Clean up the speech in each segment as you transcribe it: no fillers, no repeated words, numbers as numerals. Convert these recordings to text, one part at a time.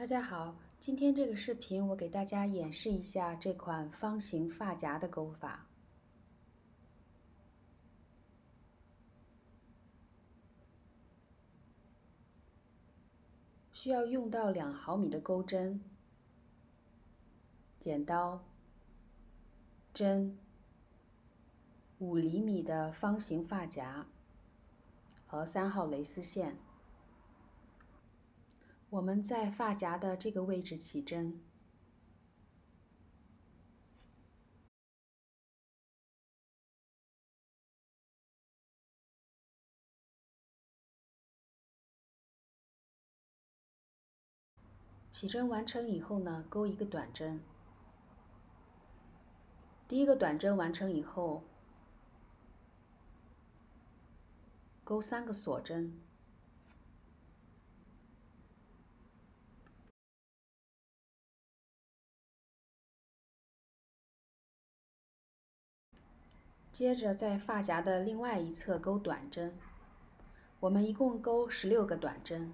大家好，今天这个视频我给大家演示一下这款方形发夹的钩法。需要用到2毫米的钩针、剪刀、针、5厘米的方形发夹和3号蕾丝线。我们在发夹的这个位置起针。起针完成以后呢，钩一个短针。第一个短针完成以后，钩3个锁针。接着在发夹的另外一侧钩短针，我们一共钩16个短针。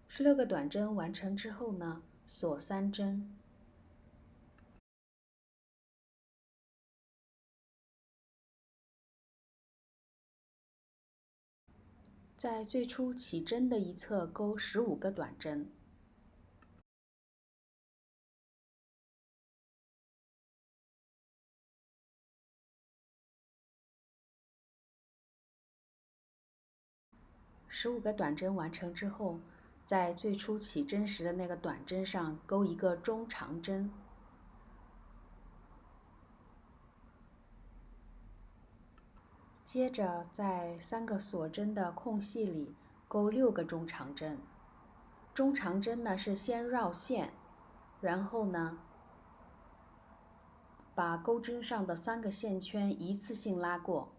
16个短针完成之后呢，锁3针。在最初起针的一侧钩15个短针。15个短针完成之后，在最初起针时的那个短针上钩一个中长针。接着在3个锁针的空隙里钩6个中长针。中长针呢是先绕线，然后呢把钩针上的3个线圈一次性拉过。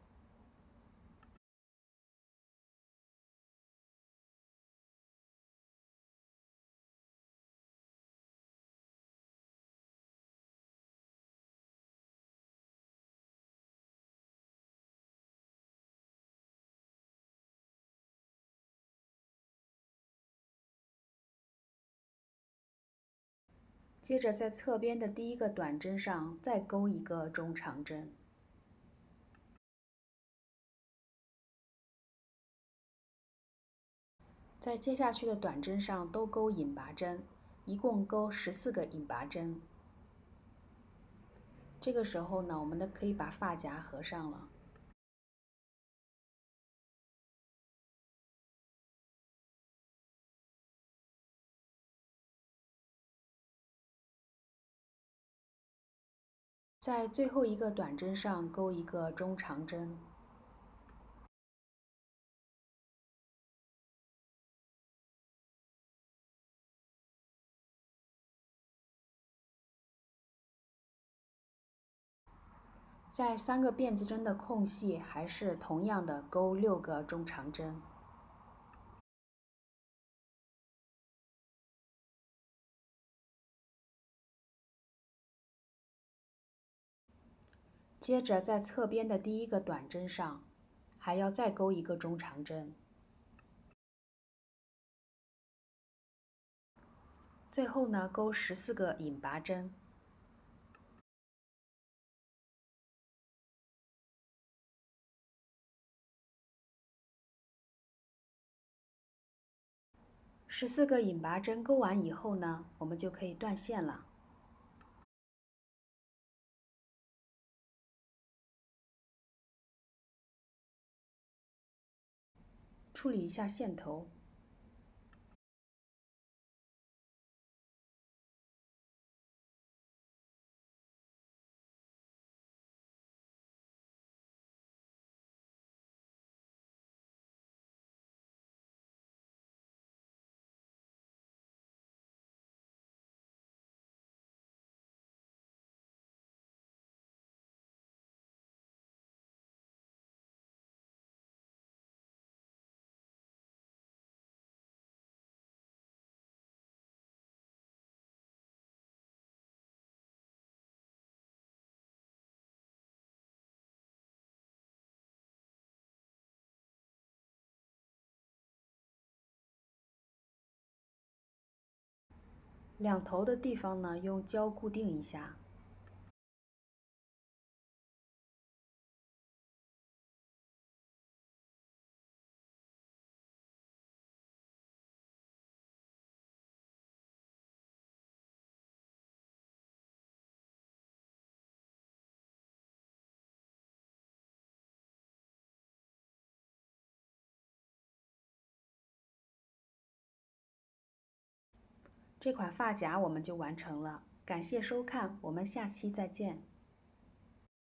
接着在侧边的第一个短针上再钩一个中长针。在接下去的短针上都钩引拔针，一共钩14个引拔针。这个时候呢，我们可以把发夹合上了。在最后一个短针上钩一个中长针。在3个辫子针的空隙，还是同样的钩6个中长针。接着在侧边的第一个短针上，还要再钩一个中长针。最后呢，钩14个引拔针。14个引拔针钩完以后呢，我们就可以断线了。处理一下线头。两头的地方呢，用胶固定一下。这款发夹我们就完成了，感谢收看，我们下期再见。